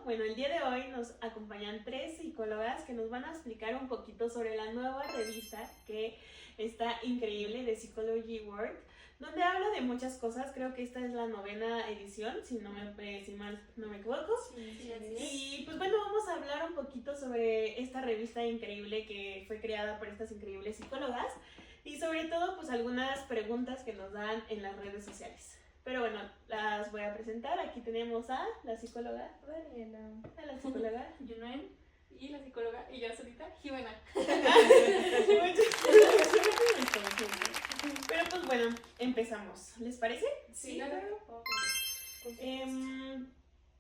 Bueno, el día de hoy nos acompañan 3 psicólogas que nos van a explicar un poquito sobre la nueva revista que está increíble de Psychology World, donde habla de muchas cosas. Creo que esta es la 9ª edición, si mal no me equivoco. Sí, Y pues bueno, vamos a hablar un poquito sobre esta revista increíble que fue creada por estas increíbles psicólogas y sobre todo pues algunas preguntas que nos dan en las redes sociales. Pero bueno, las voy a presentar. Aquí tenemos a la psicóloga Daniela, a la psicóloga Junuen y la psicóloga y yo solita, Jimena. Pero pues bueno, empezamos. ¿Les parece? Sí, claro.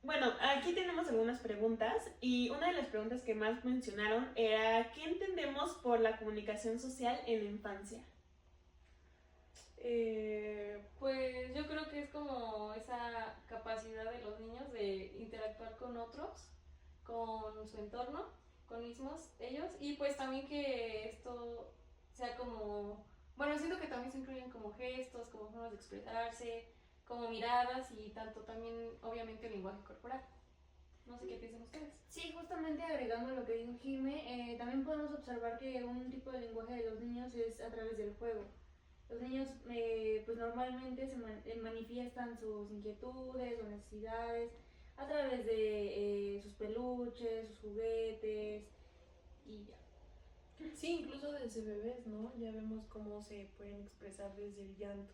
Bueno, aquí tenemos algunas preguntas y una de las preguntas que más mencionaron era ¿qué entendemos por la comunicación social en la infancia? Pues yo creo que es como esa capacidad de los niños de interactuar con otros, con su entorno, con mismos ellos, y pues también que esto sea como, bueno, siento que también se incluyen como gestos, como formas de expresarse, como miradas y tanto también obviamente el lenguaje corporal. No sé qué piensan ustedes. Sí, justamente agregando lo que dijo Jime, también podemos observar que un tipo de lenguaje de los niños es a través del juego. Los niños pues normalmente manifiestan sus inquietudes o necesidades a través de sus peluches, sus juguetes y ya. Sí, incluso desde bebés, ¿no? Ya vemos cómo se pueden expresar desde el llanto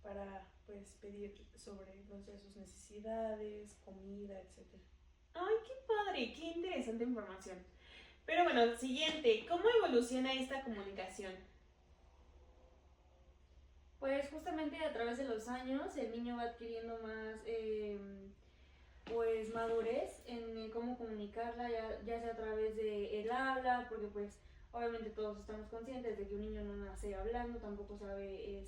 para pues pedir sobre, no sé, sus necesidades, comida, etc. ¡Ay, qué padre! ¡Qué interesante información! Pero bueno, siguiente, ¿cómo evoluciona esta comunicación? Pues justamente a través de los años el niño va adquiriendo más pues madurez en cómo comunicarla, ya sea a través de el habla, porque pues obviamente todos estamos conscientes de que un niño no nace hablando, tampoco sabe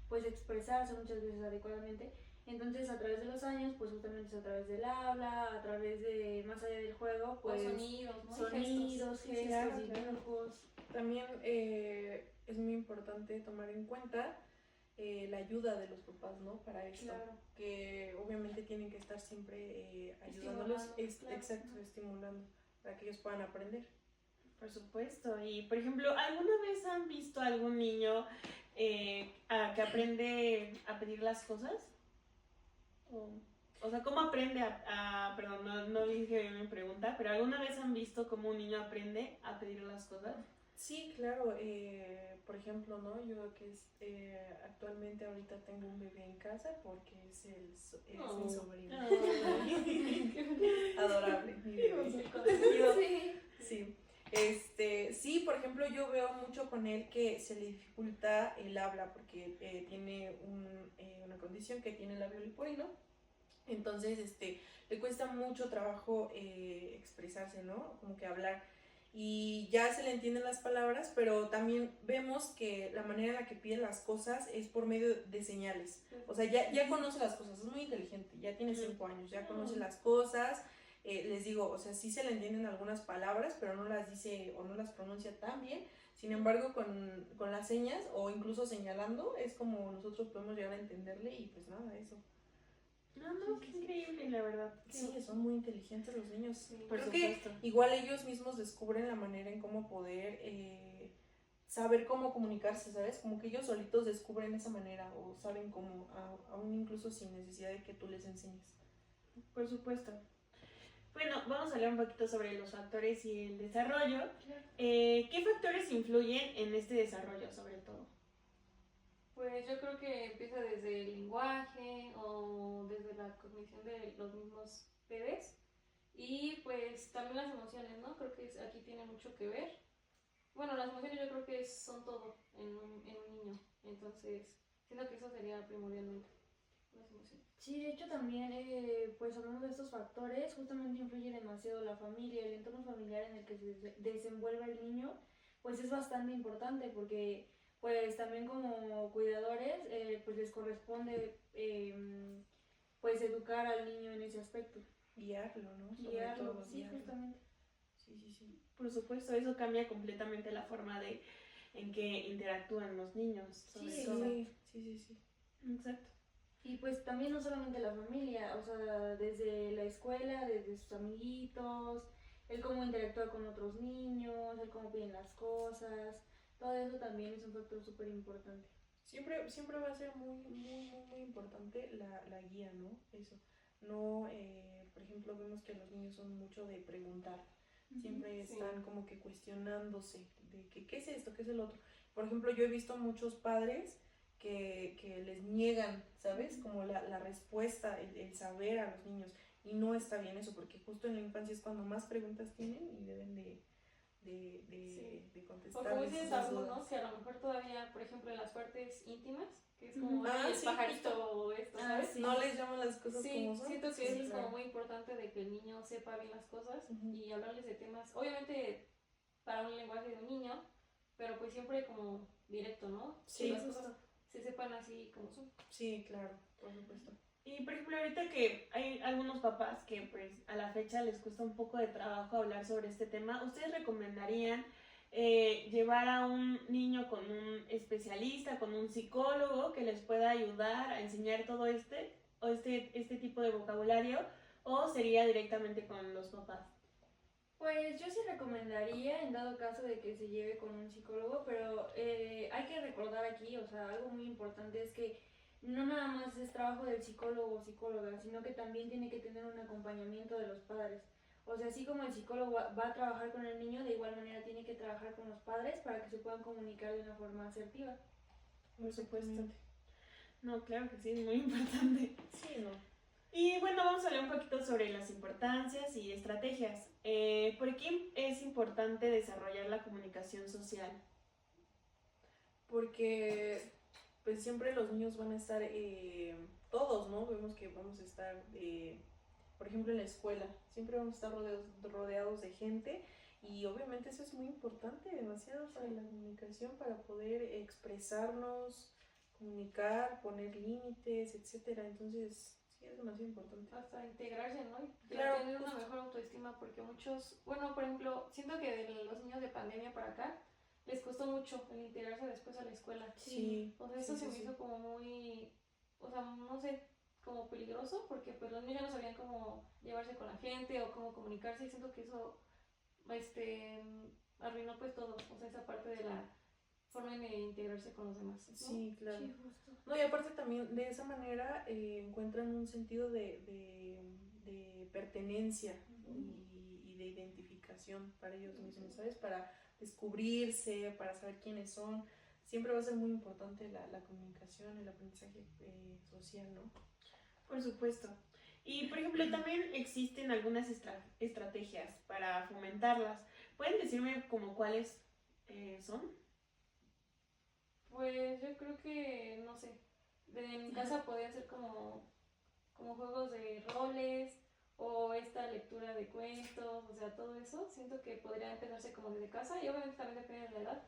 pues expresarse muchas veces adecuadamente. Entonces a través de los años pues justamente es a través del habla, a través de más allá del juego, pues sonidos, ¿no? Sonidos, gestos, Claro, dibujos. También es muy importante tomar en cuenta la ayuda de los papás, ¿no? Para esto, Claro. que obviamente tienen que estar siempre ayudándolos, Claro. exacto, estimulando, para que ellos puedan aprender. Por supuesto. Y por ejemplo, ¿alguna vez han visto a algún niño que aprende a pedir las cosas? O sea, ¿cómo aprende perdón, no dije bien mi pregunta, pero ¿alguna vez han visto cómo un niño aprende a pedir las cosas? Sí, claro, por ejemplo, ¿no? Yo que actualmente ahorita tengo un bebé en casa porque es mi sobrino. Adorable, mi bebé. Sí. Sí, por ejemplo, yo veo mucho con él que se le dificulta el habla porque tiene una condición que tiene el labio leporino. Entonces, le cuesta mucho trabajo expresarse, ¿no? Como que hablar. Y ya se le entienden las palabras, pero también vemos que la manera en la que pide las cosas es por medio de señales. O sea, ya conoce las cosas, es muy inteligente, ya tiene 5 años, ya conoce las cosas. Les digo, o sea, sí se le entienden algunas palabras, pero no las dice o no las pronuncia tan bien. Sin embargo, con las señas o incluso señalando, es como nosotros podemos llegar a entenderle y pues nada, eso. No, qué increíble, la verdad. Sí, son muy inteligentes los niños. Sí, por Creo supuesto. que igual ellos mismos descubren la manera en cómo poder saber cómo comunicarse, ¿sabes? Como que ellos solitos descubren esa manera o saben cómo, aún incluso sin necesidad de que tú les enseñes. Por supuesto. Bueno, vamos a hablar un poquito sobre los factores y el desarrollo. ¿Qué factores influyen en este desarrollo, sobre todo? Pues yo creo que empieza desde el lenguaje o desde la cognición de los mismos bebés y pues también las emociones, ¿no? Creo que aquí tiene mucho que ver. Bueno, las emociones yo creo que son todo en un niño, entonces siento que eso sería primordialmente, las emociones. Sí, de hecho también, pues hablando de estos factores, justamente influye demasiado la familia, el entorno familiar en el que se desenvuelve el niño, pues es bastante importante porque pues también como cuidadores pues les corresponde pues educar al niño en ese aspecto. Guiarlo, ¿no? Guiarlo, todo, sí, guiarlo. justamente. Sí. Por supuesto, eso cambia completamente la forma en que interactúan los niños. Sí. Exacto. Y pues también no solamente la familia, o sea, desde la escuela, desde sus amiguitos, el cómo interactúa con otros niños, el cómo piden las cosas, todo eso también es un factor súper importante. Siempre va a ser muy importante la guía, ¿no? Eso. No, por ejemplo, vemos que los niños son mucho de preguntar. Siempre Sí. están como que cuestionándose de que, qué es esto, qué es el otro. Por ejemplo, yo he visto muchos padres que les niegan, ¿sabes? Como la respuesta, el saber a los niños. Y no está bien eso, porque justo en la infancia es cuando más preguntas tienen y deben de O contestar como dices esas algunos, dudas. que a lo mejor todavía, por ejemplo, en las partes íntimas, que es como Ah, "Ay, el sí, pajarito o esto, ¿sabes? sí. No les llaman las cosas como Sí, son. siento que Sí, eso es claro. como muy importante de que el niño sepa bien las cosas Ujú. y hablarles de temas, obviamente para un lenguaje de un niño, pero pues siempre como directo, ¿no? Que Sí, las cosas se sepan así como son. sí, claro, por supuesto. Y por ejemplo, ahorita que hay algunos papás que pues a la fecha les cuesta un poco de trabajo hablar sobre este tema, ¿ustedes recomendarían llevar a un niño con un especialista, con un psicólogo que les pueda ayudar a enseñar todo este tipo de vocabulario, o sería directamente con los papás? Pues yo sí recomendaría, en dado caso de que se lleve con un psicólogo, pero hay que recordar aquí, o sea, algo muy importante es que no nada más es trabajo del psicólogo o psicóloga, sino que también tiene que tener un acompañamiento de los padres. O sea, así como el psicólogo va a trabajar con el niño, de igual manera tiene que trabajar con los padres para que se puedan comunicar de una forma asertiva. Por supuesto. Exactamente. No, claro que sí, es muy importante. Sí, no. Y bueno, vamos a hablar un poquito sobre las importancias y estrategias. ¿Por qué es importante desarrollar la comunicación social? Porque pues siempre los niños van a estar, todos, ¿no? Vemos que vamos a estar, por ejemplo, en la escuela, siempre vamos a estar rodeados de gente y obviamente eso es muy importante, demasiado para la comunicación, para poder expresarnos, comunicar, poner límites, etcétera. Entonces, sí, es demasiado importante. Hasta integrarse, ¿no? Y Claro, tener una justo. mejor autoestima, porque muchos, bueno, por ejemplo, siento que de los niños de pandemia para acá les costó mucho el integrarse después a la escuela. Sí, O sea, eso sí, se sí, me sí. hizo como muy, o sea, no sé, como peligroso, porque pues los niños no sabían cómo llevarse con la gente o cómo comunicarse, y siento que eso, este, arruinó pues todo, o sea, esa parte de la forma de integrarse con los demás, ¿no? Sí, claro. Sí, justo. No, y aparte también de esa manera encuentran un sentido de pertenencia y de identificación para ellos mismos, ¿sabes? Para descubrirse, para saber quiénes son. Siempre va a ser muy importante la comunicación, el aprendizaje social, ¿no? Por supuesto. Y por ejemplo, también existen algunas estrategias para fomentarlas. ¿Pueden decirme como cuáles son? Pues yo creo que, no sé, en mi casa podrían ser como juegos de roles o esta lectura de cuentos, o sea, todo eso. Siento que podría empezarse como desde casa y obviamente también depende de la edad.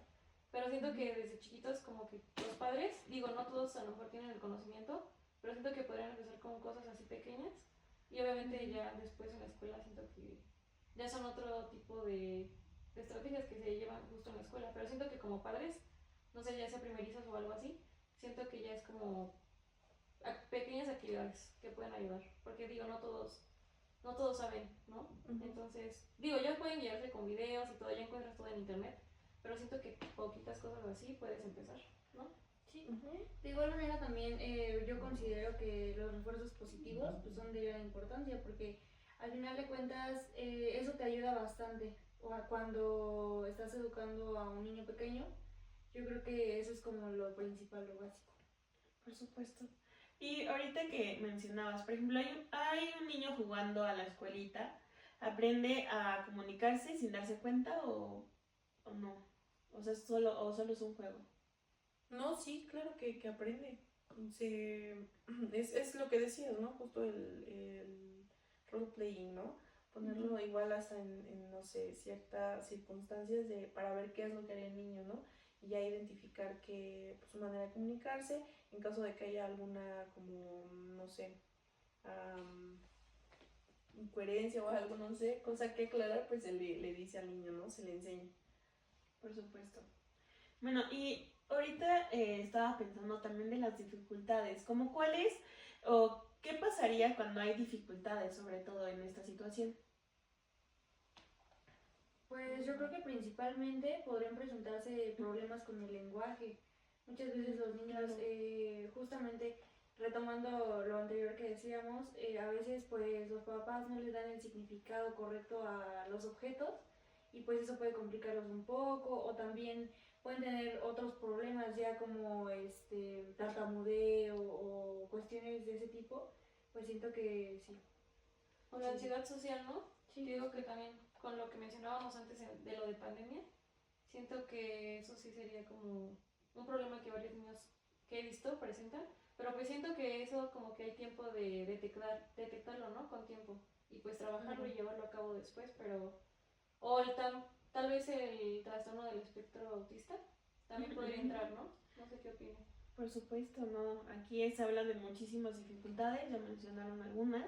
Pero siento que desde chiquitos como que los padres, digo, no todos a lo mejor tienen el conocimiento, pero siento que podrían empezar con cosas así pequeñas y obviamente ya después en la escuela siento que ya son otro tipo de estrategias que se llevan justo en la escuela. Pero siento que como padres, no sé, ya sea primerizos o algo así, siento que ya es como pequeñas actividades que pueden ayudar, porque digo, no todos saben, ¿no? Entonces, digo, ya pueden guiarse con videos y todo, ya encuentras todo en internet, pero siento que poquitas cosas así puedes empezar, ¿no? Sí. De igual manera también yo considero que los refuerzos positivos pues, son de gran importancia porque al final de cuentas eso te ayuda bastante cuando estás educando a un niño pequeño. Yo creo que eso es como lo principal, lo básico. Por supuesto. Y ahorita que mencionabas, por ejemplo, hay un niño jugando a la escuelita, ¿aprende a comunicarse sin darse cuenta o no? O sea, solo es un juego. No, sí, claro que aprende. Es lo que decías, ¿no? Justo el role-playing, ¿no? Ponerlo igual hasta no sé, ciertas circunstancias para ver qué es lo que haría el niño, ¿no? Y ya identificar pues, su manera de comunicarse, en caso de que haya alguna, como, no sé, incoherencia o algo, no sé, cosa que aclarar, pues se le dice al niño, ¿no? Se le enseña. Por supuesto. Bueno, y ahorita estaba pensando también de las dificultades, como cuáles ¿O qué pasaría cuando hay dificultades, sobre todo en esta situación? Pues yo creo que principalmente podrían presentarse problemas con el lenguaje. Muchas veces los niños, justamente retomando lo anterior que decíamos, a veces pues los papás no les dan el significado correcto a los objetos y pues eso puede complicarlos un poco, o también pueden tener otros problemas ya como tartamudeo o cuestiones de ese tipo. Pues siento que sí. O la ansiedad social, ¿no? Sí. Digo que también con lo que mencionábamos antes de lo de pandemia, siento que eso sí sería como un problema que varios niños que he visto presentan, pero pues siento que eso como que hay tiempo de detectarlo, ¿no? Con tiempo, y pues trabajarlo y llevarlo a cabo después, pero... O tal vez el trastorno del espectro autista también podría entrar, ¿no? No sé qué opinan. Por supuesto, no. Aquí se habla de muchísimas dificultades, ya mencionaron algunas.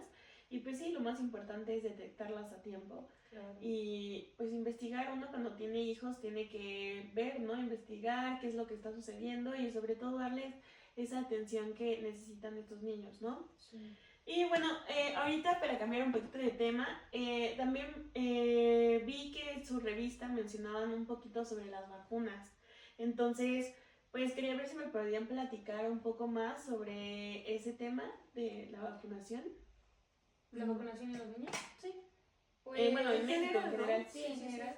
Y pues sí, lo más importante es detectarlas a tiempo. Claro. Y pues investigar, uno cuando tiene hijos tiene que ver, ¿no? Investigar qué es lo que está sucediendo y sobre todo darles esa atención que necesitan estos niños, ¿no? Sí. Y bueno, ahorita para cambiar un poquito de tema, también vi que en su revista mencionaban un poquito sobre las vacunas. Entonces, pues quería ver si me podían platicar un poco más sobre ese tema de la vacunación. ¿La vacunación en los niños? Sí. Pues Bueno, en México en general. ¿no? Sí, en general.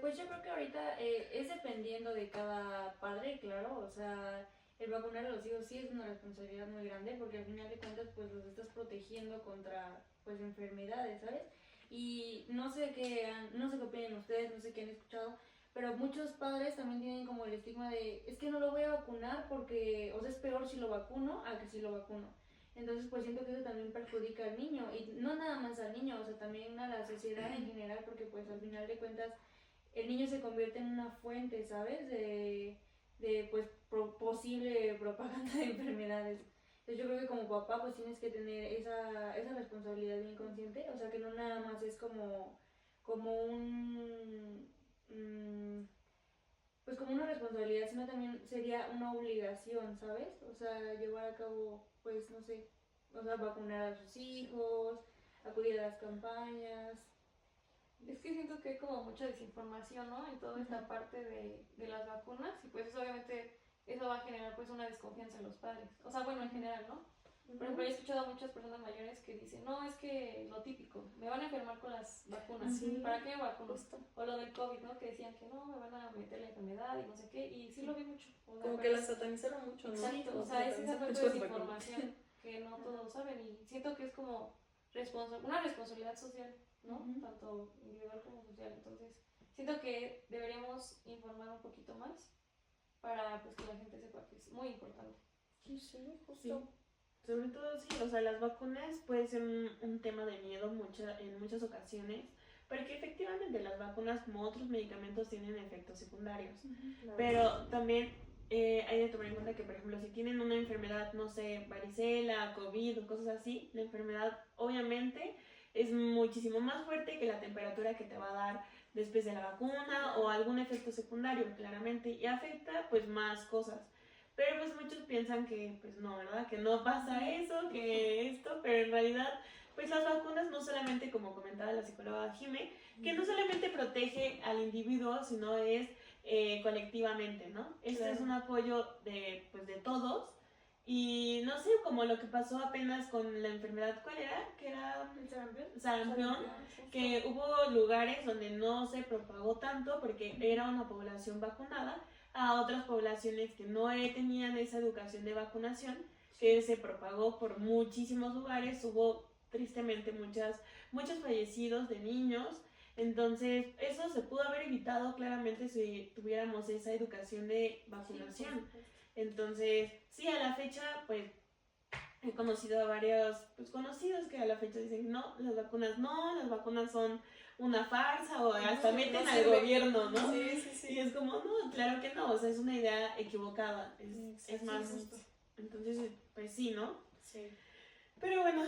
Pues yo creo que ahorita es dependiendo de cada padre, claro, o sea, el vacunar a los hijos sí es una responsabilidad muy grande porque al final de cuentas pues los estás protegiendo contra pues enfermedades, ¿sabes? Y no sé qué opinan ustedes, no sé qué han escuchado, pero muchos padres también tienen como el estigma de es que no lo voy a vacunar porque, o sea, es peor si lo vacuno a que si lo vacuno. Entonces, pues siento que eso también perjudica al niño, y no nada más al niño, o sea, también a la sociedad en general, porque pues al final de cuentas el niño se convierte en una fuente, ¿sabes? De pues posible propaganda de enfermedades. Entonces yo creo que como papá pues tienes que tener esa responsabilidad bien consciente, o sea, que no nada más es como pues como una responsabilidad, sino también sería una obligación, ¿sabes? O sea, llevar a cabo, pues, no sé, o sea, vacunar a sus hijos, acudir a las campañas. Es que siento que hay como mucha desinformación, ¿no? En toda esta parte de las vacunas, y pues eso obviamente eso va a generar pues una desconfianza en los padres. O sea, bueno, en general, ¿no? Por ejemplo, he escuchado a muchas personas mayores que dicen, no, es que lo típico, me van a enfermar con las vacunas, ¿para qué me vacuno? O lo del COVID, ¿no? Que decían que no, me van a meter la enfermedad y no sé qué, y sí lo vi mucho. O sea, Como que la satanizaron mucho, ¿no? Exacto, o sea, es esa parte de desinformación que no todos saben, y siento que es como una responsabilidad social, ¿no? Tanto individual como social. Entonces, siento que deberíamos informar un poquito más para pues, que la gente sepa que es muy importante. Sí, sí, justo. Sí. Sobre todo, sí, o sea, las vacunas puede ser un tema de miedo en muchas ocasiones, porque efectivamente las vacunas, como otros medicamentos, tienen efectos secundarios. Claro. Pero también hay que tomar en cuenta que, por ejemplo, si tienen una enfermedad, no sé, varicela, COVID o cosas así, la enfermedad obviamente es muchísimo más fuerte que la temperatura que te va a dar después de la vacuna o algún efecto secundario, claramente, y afecta pues más cosas. Pero pues muchos piensan que pues no, ¿verdad? Que no pasa eso, que esto, pero en realidad pues las vacunas no solamente, como comentaba la psicóloga Jime, que no solamente protege al individuo, sino es colectivamente, ¿no? Este es un apoyo pues, de todos. Y no sé, como lo que pasó apenas con la enfermedad, ¿cuál era? Que era sarampión, que hubo lugares donde no se propagó tanto porque era una población vacunada, a otras poblaciones que no tenían esa educación de vacunación, que se propagó por muchísimos lugares, hubo tristemente muchos fallecidos de niños. Entonces, eso se pudo haber evitado claramente si tuviéramos esa educación de vacunación. Entonces, sí, a la fecha, pues, he conocido a varios pues, conocidos que a la fecha dicen, no, las vacunas son una farsa, o hasta meten al gobierno, ¿no? Sí. Y es como, no, claro que no, o sea, es una idea equivocada, es más justo. Entonces, pues sí, ¿no? Sí. Pero bueno,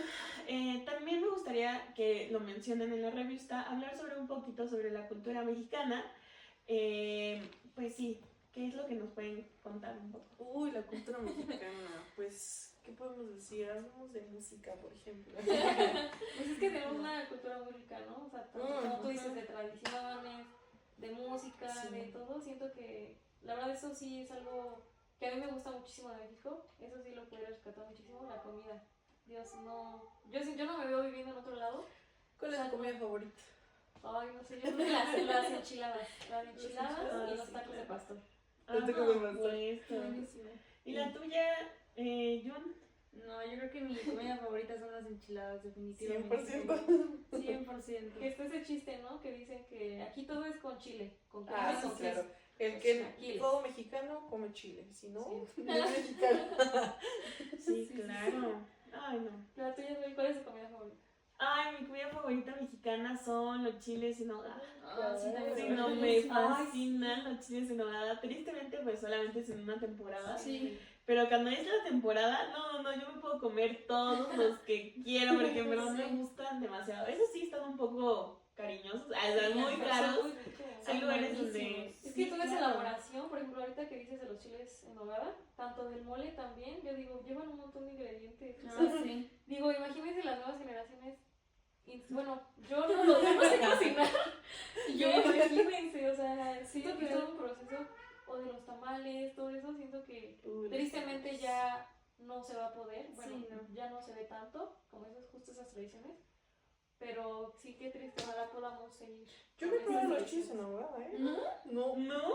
también me gustaría que lo mencionen en la revista, hablar sobre un poquito sobre la cultura mexicana. Pues sí, ¿qué es lo que nos pueden contar un poco? Uy, la cultura mexicana, pues, ¿qué podemos decir? Hablamos de música, por ejemplo. Pues es que tenemos una cultura muy rica, ¿no? O sea, tanto como tú dices, de tradiciones, de música, Sí. de todo. Siento que, la verdad, eso sí es algo que a mí me gusta muchísimo de México. Eso sí lo puedo rescatar muchísimo, la comida. Dios, no. Yo no me veo viviendo en otro lado. ¿Cuál es tu comida favorita? Ay, no sé, yo creo que las enchiladas. Las enchiladas enchiladas, y los sí, tacos de claro. pastor. Los tacos de pastor. Buenísimo. ¿Y la tuya, Jun? No, yo creo que mi comida favorita son las enchiladas, definitivamente. 100%. 100%. Que está ese chiste, ¿no? Que dicen que aquí todo es con chile, con Ah, queso, sí, con claro. queso. El que Chilaquiles. todo mexicano come chile, si no, Sí. no es mexicano. Sí, claro. Ay, no. La tuya, ¿cuál es tu comida favorita? Ay, mi comida favorita mexicana son los chiles en nogada. Ah, sí, también Sí, son no, me buenísimos. fascinan los chiles en nogada. Tristemente, pues solamente es en una temporada. Sí. Pero cuando es la temporada, no, yo me puedo comer todos los que quiero porque en verdad me gustan demasiado. Eso sí, están un poco cariñosos, muy Pero caros. son muy ricos. Hay lugares buenísimos. donde... Es que sí, toda esa claro. elaboración, por ejemplo, ahorita que dices de los chiles en nogada, tanto del mole también, yo digo, llevan un montón de ingredientes. O sea, Ah, sí. digo, imagínense las nuevas generaciones. Bueno, yo no sé cocinar. Yo imagínense, o sea, siento que todo un proceso, o de los tamales, todo eso, siento que tristemente ya no se va a poder. Bueno, Sí, no. ya no se ve tanto como justo esas tradiciones. Pero sí, qué triste, ojalá podamos seguir. Yo con me probé esas los chiles en tradiciones. nogada, ¿eh? ¿No? No. ¿No?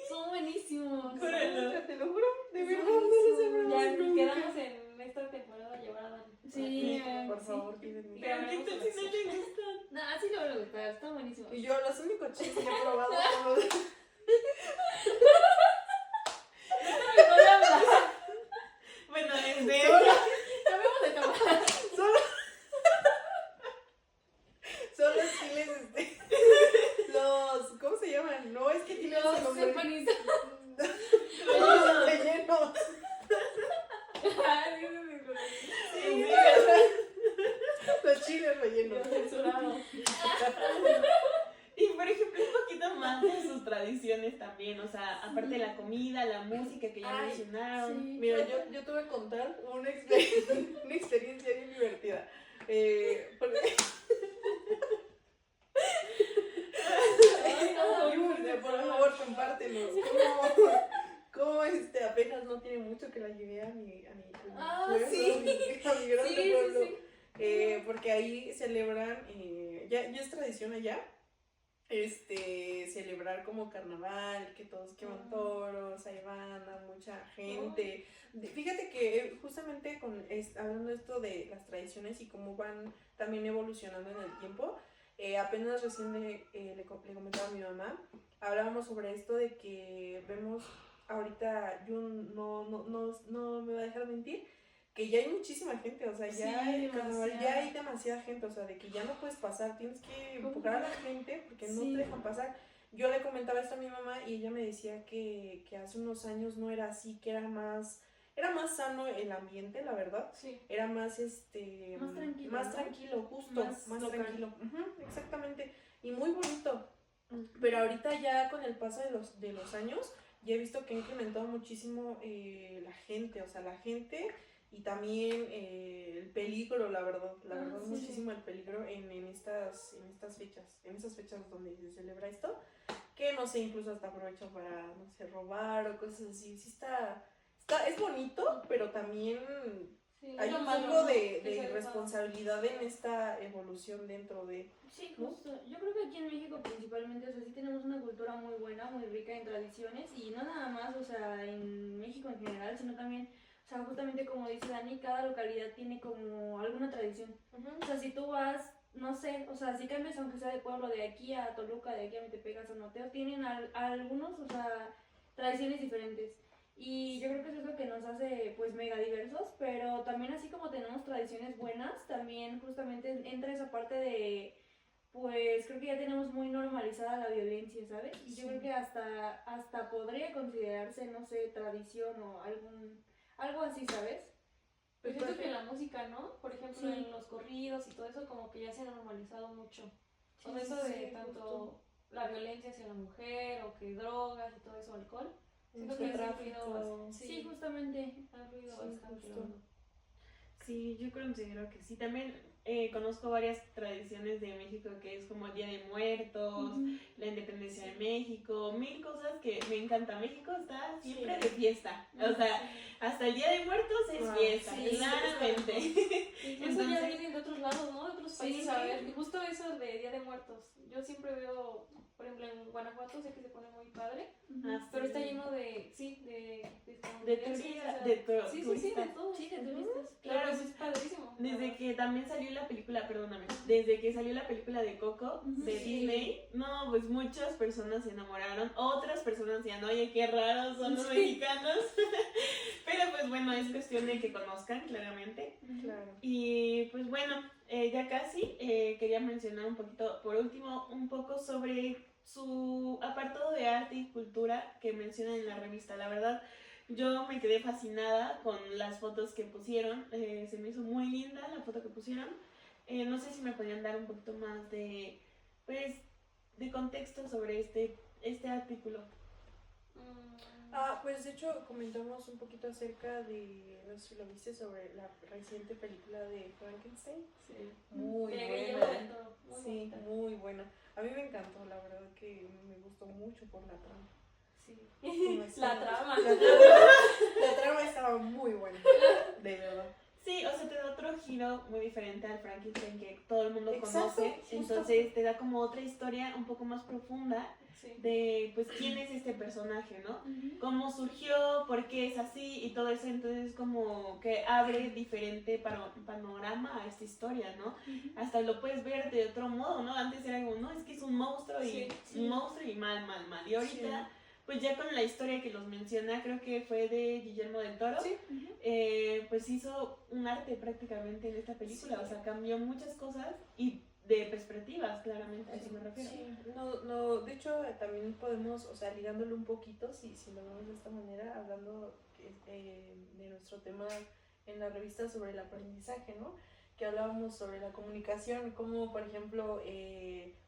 Son buenísimos. Júralo. Te lo juro, de Son verdad, no los he buenísimos. probado Ya nunca. quedamos en esta temporada a llevar a Dani. Sí, Por sí. favor, pídeme. Pero ¿qué tal si no le gustan? No, así le van a gustar, están buenísimos. Y yo, los únicos chiles que he probado son los... Bueno, Cambiamos de tema. Son los chiles, los, ¿cómo se llaman? No, es que tienen Los su nombre. empanizados. Los rellenos. Ay, Dios mío. Sí, los chiles rellenos. Censurado. Y por ejemplo, un poquito más de sus tradiciones también, o sea, aparte de la comida, la música que ya Ay, mencionaron. Sí. Mira, yo te voy a contar una experiencia bien divertida. Porque... por favor, compártenos. ¿Cómo apenas no tiene mucho que la llevé a mi Ah, pueblo, sí. a mi grande Sí, pueblo? sí. Porque ahí celebran, ya es tradición allá, celebrar como carnaval, que todos queman toros, hay banda, mucha gente. Fíjate que justamente hablando esto de las tradiciones y cómo van también evolucionando en el tiempo, apenas recién le comentaba a mi mamá, hablábamos sobre esto de que vemos ahorita, Jun no me va a dejar mentir, que ya hay muchísima gente, o sea, ya Sí, el carnaval, demasiada. ya hay demasiada gente, o sea, de que ya no puedes pasar, tienes que empujar a la gente porque no Sí. te dejan pasar. Yo le comentaba esto a mi mamá y ella me decía que hace unos años no era así, que era más sano el ambiente, la verdad. Sí. Era más Más tranquilo, ¿no? tranquilo, justo, Más más local. tranquilo. Ujú, exactamente. Y muy bonito. Pero ahorita ya con el paso de los años, ya he visto que ha incrementado muchísimo la gente, o sea, la gente y también el peligro, la verdad, Sí. muchísimo el peligro en estas fechas, en esas fechas donde se celebra esto, que no sé, incluso hasta aprovechan para, no sé, robar o cosas así. Sí es bonito, pero también Sí, hay lo un malo, poco ¿no? de Que se irresponsabilidad en esta evolución dentro de... Sí, ¿no? justo. Yo creo que aquí en México principalmente, o sea, sí tenemos una cultura muy buena, muy rica en tradiciones y no nada más, o sea, en México en general, sino también, o sea, justamente como dice Dani, cada localidad tiene como alguna tradición. O sea, si tú vas, no sé, o sea, si cambias aunque sea de pueblo de aquí a Toluca, de aquí a Metepec, a San Mateo, tienen algunos, o sea, tradiciones diferentes. Y yo creo que eso es lo que nos hace pues mega diversos, pero también así como tenemos tradiciones buenas, también justamente entra esa parte de, pues creo que ya tenemos muy normalizada la violencia, ¿sabes? Y yo creo que hasta podría considerarse, no sé, tradición o algo así, ¿sabes? Pues siento que la música, ¿no? Por ejemplo, Sí. en los corridos y todo eso, como que ya se ha normalizado mucho. Sí, O sea, eso sí, de sí, tanto justo. la violencia hacia la mujer o que drogas y todo eso, alcohol. Siento Mucho que ha tráfico. influido Sí, justamente. ha influido Sí, bastante. justo. Sí, yo considero que sí. También conozco varias tradiciones de México que es como el Día de Muertos, la Independencia de México, mil cosas que me encanta. México está siempre de fiesta. O sea, hasta el Día de Muertos es fiesta, sí, claramente. Incluso ya Entonces, vienen de otros lados, ¿no? De otros países a ver. Y justo eso de Día de Muertos. Yo siempre veo, por ejemplo, en Guanajuato sé que se pone muy padre. Pero está lleno de, sí, de turistas, de sí, turistas. de todo. Sí, de turistas. Claro, Claro, pues es padrísimo. desde que también salió la película, perdóname, desde que salió la película de Coco, de Sí. Disney, no, pues muchas personas se enamoraron, otras personas decían, oye, qué raros son los mexicanos, pero pues bueno, es cuestión de que conozcan claramente. Claro. Y pues bueno, ya casi quería mencionar un poquito, por último, un poco sobre su apartado de arte y cultura que mencionan en la revista. La verdad, yo me quedé fascinada con las fotos que pusieron, se me hizo muy linda la foto que pusieron. No sé si me podrían dar un poquito más de, pues, de contexto sobre este artículo. Pues de hecho comentamos un poquito acerca de, no sé si lo viste, sobre la reciente película de Frankenstein. Sí. Muy De buena. Guillermo del Toro, muy Sí, bonita. muy buena. A mí me encantó, la verdad que me gustó mucho por la trama. Sí. Demasiado. La trama. La trama estaba muy buena, de verdad. Sí, o sea, te da otro giro muy diferente al Frankenstein que todo el mundo Exacto, conoce. justo. Entonces te da como otra historia un poco más profunda Sí. de, pues, quién es este personaje, ¿no? Cómo surgió, por qué es así y todo eso. Entonces como que abre diferente panorama a esta historia, ¿no? Hasta lo puedes ver de otro modo, ¿no? Antes era como, no, es que es un monstruo y Sí. un monstruo y mal. Y ahorita... Pues ya con la historia que los menciona, creo que fue de Guillermo del Toro, Sí. pues hizo un arte prácticamente en esta película, Sí. o sea, cambió muchas cosas y de perspectivas, claramente, a eso me refiero. Sí, no, de hecho también podemos, o sea, ligándolo un poquito, si lo vemos de esta manera, hablando de nuestro tema en la revista sobre el aprendizaje, ¿no? Que hablábamos sobre la comunicación, como por ejemplo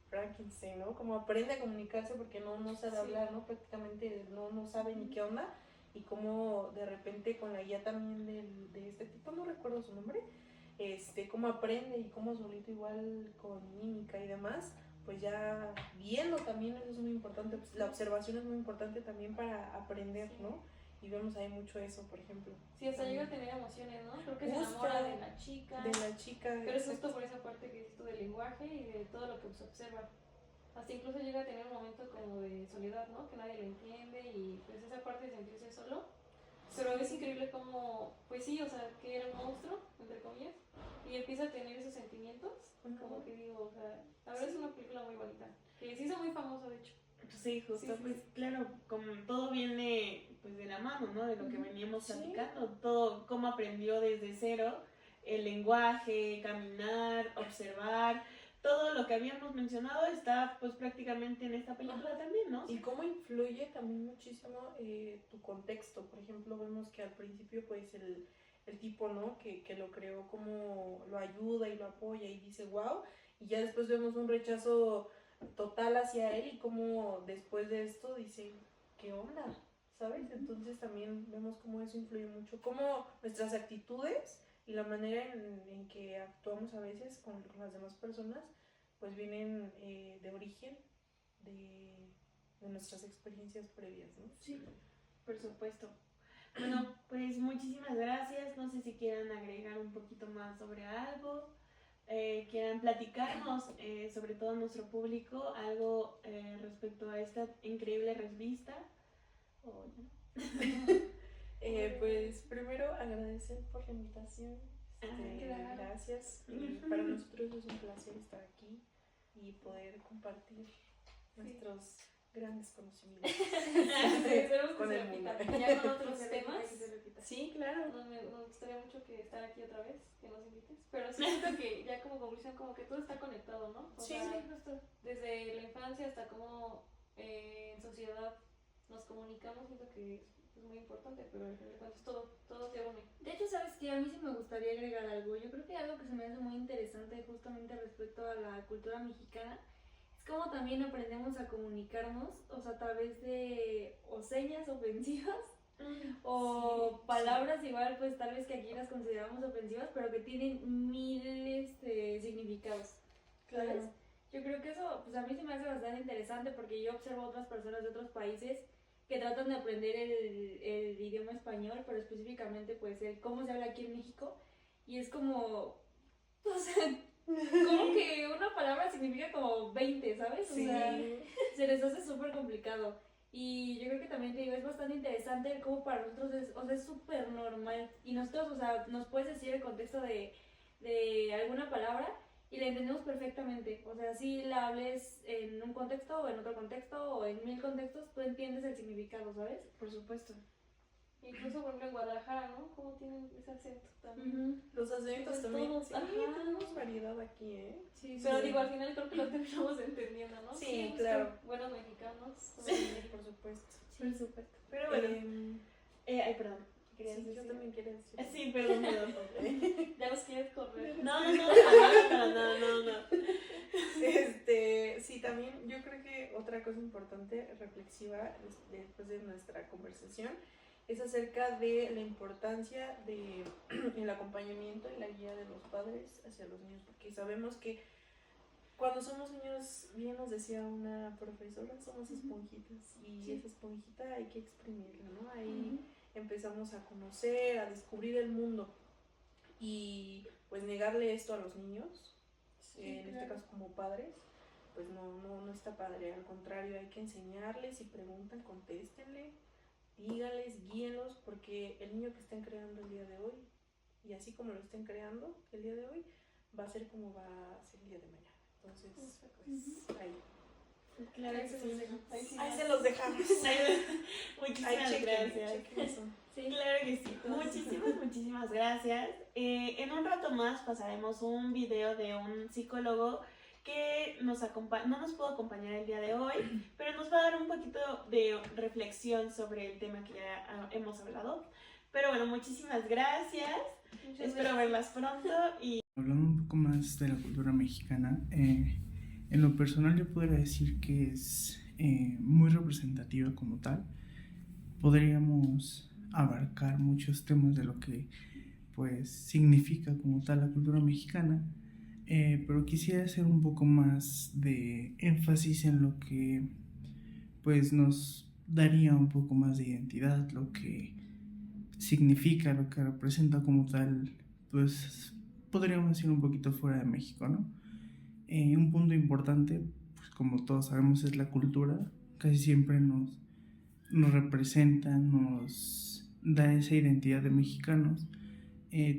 Frankenstein, ¿no? Como aprende a comunicarse porque no sabe hablar, ¿no? Prácticamente no sabe ni qué onda, y como de repente con la guía también de este tipo, no recuerdo su nombre, cómo aprende y cómo solito igual con mímica y demás, pues ya viendo también, eso es muy importante, pues la observación es muy importante también para aprender, ¿no? Y vemos ahí mucho eso, por ejemplo. Sí, hasta llega a tener emociones, ¿no? Creo que se Justo enamora de la chica. De la chica. Pero es justo por esa parte que dices tú del lenguaje y de todo lo que se observa. Hasta incluso llega a tener un momento como de soledad, ¿no? Que nadie lo entiende y pues esa parte de sentirse solo. Pero es increíble como, pues sí, o sea, que era un monstruo, entre comillas, y empieza a tener esos sentimientos. Como que digo, o sea, la verdad es una película muy bonita. Que se hizo muy famosa, de hecho. Sí, justo, pues claro, como todo viene pues de la mano, ¿no? De lo que veníamos platicando, todo, cómo aprendió desde cero, el lenguaje, caminar, observar, todo lo que habíamos mencionado está pues prácticamente en esta película también, ¿no? Y cómo influye también muchísimo tu contexto. Por ejemplo, vemos que al principio pues el tipo, ¿no? Que lo creó, como lo ayuda y lo apoya y dice wow, y ya después vemos un rechazo total hacia él y como después de esto dice, ¿qué onda? ¿Sabes? Entonces también vemos cómo eso influye mucho, cómo nuestras actitudes y la manera en que actuamos a veces con las demás personas pues vienen de origen de nuestras experiencias previas, ¿no? Sí, por supuesto. Bueno, pues muchísimas gracias. No sé si quieran agregar un poquito más sobre algo, quieran platicarnos, sobre todo nuestro público, algo respecto a esta increíble revista. ¿O no? Pues primero agradecer por la invitación. Claro. Gracias. Para nosotros es un placer estar aquí y poder compartir nuestros grandes conocimientos. Esperemos que Con se el mundo. repita. Ya con otros temas. Sí, claro. Nos gustaría mucho que estar aquí otra vez, que nos invites. Pero sí siento que ya como conclusión, como que todo está conectado, ¿no? O Sí, sea, sí, justo. desde la infancia hasta cómo en sociedad nos comunicamos, siento que es muy importante, pero al final de cuentas todo se une. De hecho, ¿sabes qué? A mí sí me gustaría agregar algo. Yo creo que algo que se me hace muy interesante justamente respecto a la cultura mexicana es cómo también aprendemos a comunicarnos, o sea, a través de o señas ofensivas O Sí, palabras igual, pues tal vez que aquí las consideramos ofensivas, pero que tienen miles de significados, ¿sabes? Claro. Yo creo que eso, pues a mí se me hace bastante interesante porque yo observo a otras personas de otros países que tratan de aprender el idioma español, pero específicamente pues el cómo se habla aquí en México, y es como, o sea, como que una palabra significa como 20, ¿sabes? O Sí. sea, se les hace súper complicado. Y yo creo que también te digo, es bastante interesante el cómo para nosotros es, o sea, es súper normal. Y nosotros, o sea, nos puedes decir el contexto de alguna palabra y la entendemos perfectamente. O sea, si la hables en un contexto o en otro contexto o en 1000 contextos, tú entiendes el significado, ¿sabes? Por supuesto. Incluso, por ejemplo, en Guadalajara, ¿no? ¿Cómo tienen ese acento también? Los acentos Pues también. todos, Sí, ajá. tenemos variedad aquí, ¿eh? Sí, Pero sí. digo, al final creo que lo terminamos entendiendo, ¿no? Sí, Somos claro. Buenos mexicanos. Sí, por supuesto. Por supuesto. Pero bueno. Ay, perdón. ¿Qué querías Sí, yo decir? también quería decir. Sí, perdón. Ya los quieres correr. No, no. Sí, también yo creo que otra cosa importante, reflexiva, después de nuestra conversación, es acerca de la importancia de el acompañamiento y la guía de los padres hacia los niños, porque sabemos que cuando somos niños, bien nos decía una profesora, somos esponjitas, y esa esponjita hay que exprimirla, ¿no? Ahí empezamos a conocer, a descubrir el mundo, y pues negarle esto a los niños, en este caso como padres, pues no está padre. Al contrario, hay que enseñarles, si preguntan, contéstenle, díganles, guíenlos, porque el niño que estén creando el día de hoy, y así como lo estén creando el día de hoy, va a ser como va a ser el día de mañana. Entonces, pues ahí. Claro que sí. Ahí se los dejamos. Muchísimas gracias. Chequen eso. Sí. Claro que sí. Muchísimas gracias. En un rato más pasaremos un video de un psicólogo que no nos pudo acompañar el día de hoy, pero nos va a dar un poquito de reflexión sobre el tema que ya hemos hablado. Pero bueno, muchísimas gracias. Espero verlas pronto y... Hablando un poco más de la cultura mexicana, en lo personal yo podría decir que es muy representativa como tal. Podríamos abarcar muchos temas de lo que pues significa como tal la cultura mexicana, pero quisiera hacer un poco más de énfasis en lo que pues nos daría un poco más de identidad, lo que significa, lo que representa como tal, pues podríamos decir un poquito fuera de México, ¿no? Un punto importante, pues como todos sabemos, es la cultura. Casi siempre nos representa, nos da esa identidad de mexicanos.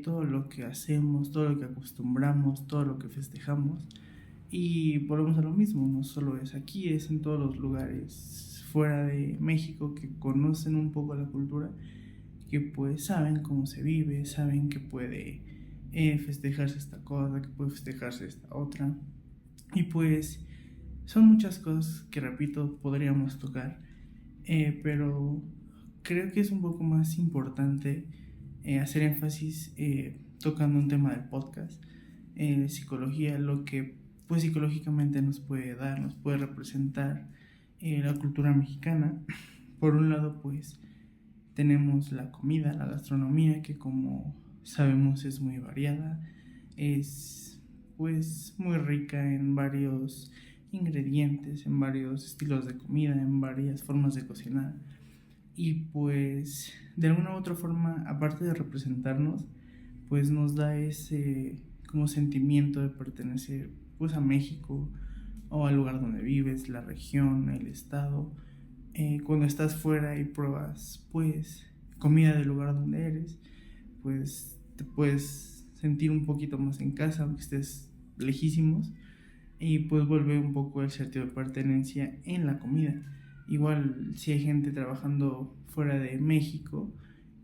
Todo lo que hacemos, todo lo que acostumbramos, todo lo que festejamos. Y volvemos a lo mismo, no solo es aquí, es en todos los lugares fuera de México que conocen un poco la cultura, que pues saben cómo se vive, saben que puede festejarse esta cosa, que puede festejarse esta otra. Y pues son muchas cosas que, repito, podríamos tocar, pero creo que es un poco más importante hacer énfasis tocando un tema del podcast, psicología, lo que pues psicológicamente nos puede dar, nos puede representar la cultura mexicana. Por un lado, pues tenemos la comida, la gastronomía, que como sabemos es muy variada, es pues muy rica en varios ingredientes, en varios estilos de comida, en varias formas de cocinar. Y pues de alguna u otra forma, aparte de representarnos, pues nos da ese como sentimiento de pertenecer pues a México o al lugar donde vives, la región, el estado. Cuando estás fuera y pruebas pues comida del lugar donde eres, pues te puedes sentir un poquito más en casa aunque estés lejísimos, y pues vuelve un poco el sentido de pertenencia en la comida. Igual si hay gente trabajando fuera de México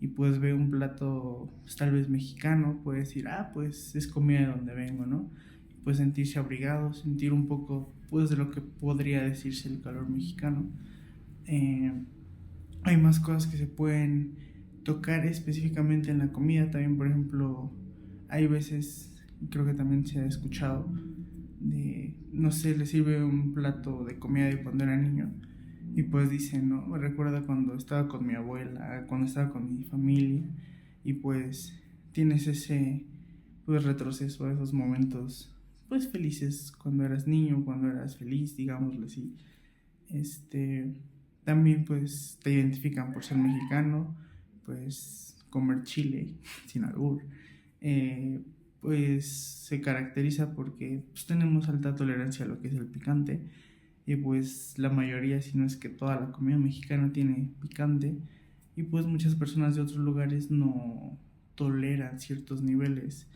y pues ve un plato pues, tal vez mexicano, puede decir, pues es comida de donde vengo, ¿no? Pues sentirse abrigado, sentir un poco pues de lo que podría decirse el calor mexicano. Hay más cosas que se pueden tocar específicamente en la comida. También, por ejemplo, hay veces, creo que también se ha escuchado, de, no sé, le sirve un plato de comida de cuando era niño Y pues dice, ¿no? Me recuerda cuando estaba con mi abuela, cuando estaba con mi familia, y pues tienes ese pues retroceso a esos momentos pues felices cuando eras niño, cuando eras feliz, digámoslo así. También pues te identifican por ser mexicano, pues comer chile sin albur, pues se caracteriza porque pues, tenemos alta tolerancia a lo que es el picante, y pues la mayoría, si no es que toda la comida mexicana tiene picante, y pues muchas personas de otros lugares no toleran ciertos niveles,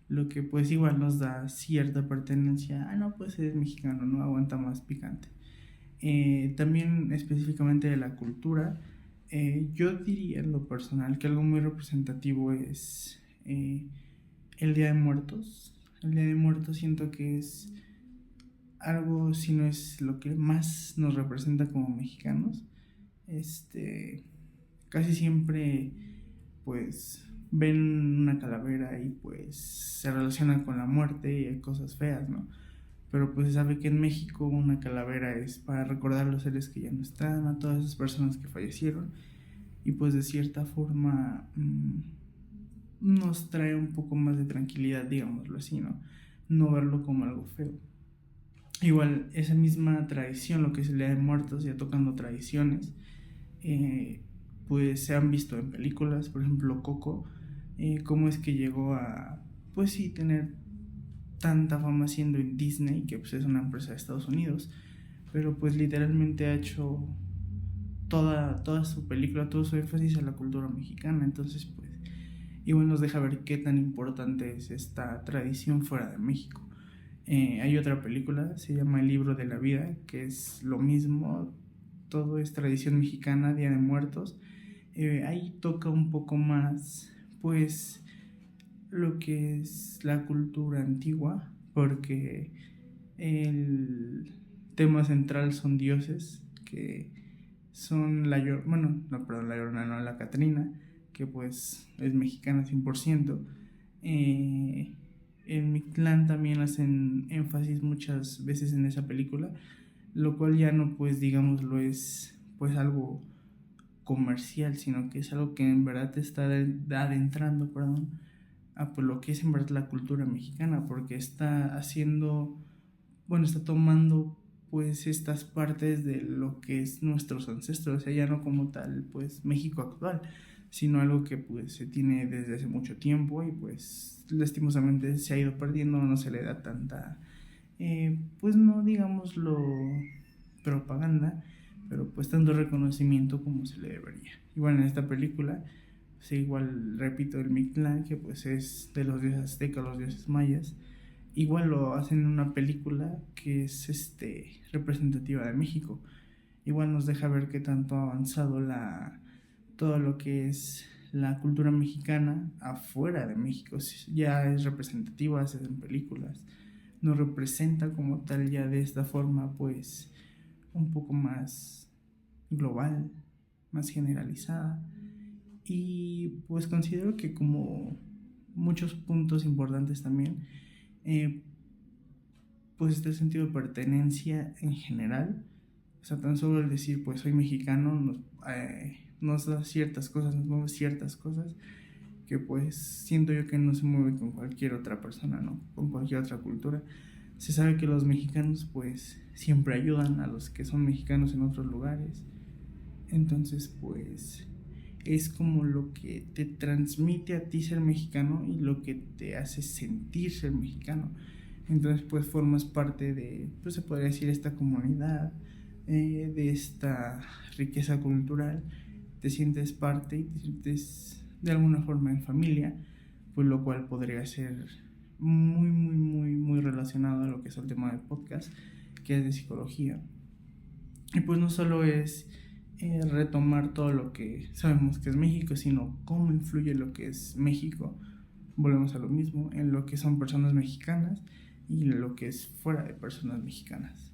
lo que pues igual nos da cierta pertenencia. Ah, no, pues es mexicano, no aguanta más picante. También específicamente de la cultura, yo diría en lo personal que algo muy representativo es el Día de Muertos. El Día de Muertos siento que es algo, si no es lo que más nos representa como mexicanos. Casi siempre pues ven una calavera y pues se relaciona con la muerte y hay cosas feas, ¿no? Pero pues se sabe que en México una calavera es para recordar a los seres que ya no están, a todas esas personas que fallecieron, y pues de cierta forma nos trae un poco más de tranquilidad, digámoslo así, ¿no? No verlo como algo feo. Igual, esa misma tradición, lo que es el Día de Muertos, ya tocando tradiciones, pues se han visto en películas, por ejemplo Coco, cómo es que llegó a, pues sí, tener tanta fama siendo en Disney, que pues es una empresa de Estados Unidos, pero pues literalmente ha hecho toda su película, todo su énfasis a la cultura mexicana. Entonces pues igual nos deja ver qué tan importante es esta tradición fuera de México. Hay otra película, se llama El Libro de la Vida, que es lo mismo, todo es tradición mexicana, Día de Muertos. Ahí toca un poco más pues lo que es la cultura antigua, porque el tema central son dioses, que son la Llorona, no, la Catrina, que pues es mexicana 100%. En Mictlán también hacen énfasis muchas veces en esa película, lo cual ya no pues digámoslo es pues algo comercial, sino que es algo que en verdad te está adentrando, a pues lo que es en verdad la cultura mexicana, porque está tomando pues estas partes de lo que es nuestros ancestros, o sea, ya no como tal pues México actual, sino algo que pues se tiene desde hace mucho tiempo y pues lastimosamente se ha ido perdiendo, no se le da tanta pues no digámoslo propaganda, pero pues tanto reconocimiento como se le debería. Igual en esta película, pues igual repito, el Mictlán, que pues es de los dioses aztecas, los dioses mayas, igual lo hacen en una película que es representativa de México. Igual nos deja ver qué tanto ha avanzado todo lo que es la cultura mexicana afuera de México. Ya es representativa, se hacen películas, nos representa como tal ya de esta forma pues un poco más global, más generalizada, y pues considero que como muchos puntos importantes también, pues este sentido de pertenencia en general, o sea, tan solo el decir pues soy mexicano nos da ciertas cosas, nos mueve ciertas cosas que pues siento yo que no se mueve con cualquier otra persona, ¿no? Con cualquier otra cultura. Se sabe que los mexicanos pues siempre ayudan a los que son mexicanos en otros lugares, entonces pues es como lo que te transmite a ti ser mexicano y lo que te hace sentir ser mexicano. Entonces pues formas parte de, pues se podría decir, esta comunidad, de esta riqueza cultural, te sientes parte y te sientes de alguna forma en familia, pues lo cual podría ser muy muy muy muy relacionado a lo que es el tema del podcast, que es de psicología. Y pues no solo es retomar todo lo que sabemos que es México, sino cómo influye lo que es México, volvemos a lo mismo, en lo que son personas mexicanas y lo que es fuera de personas mexicanas.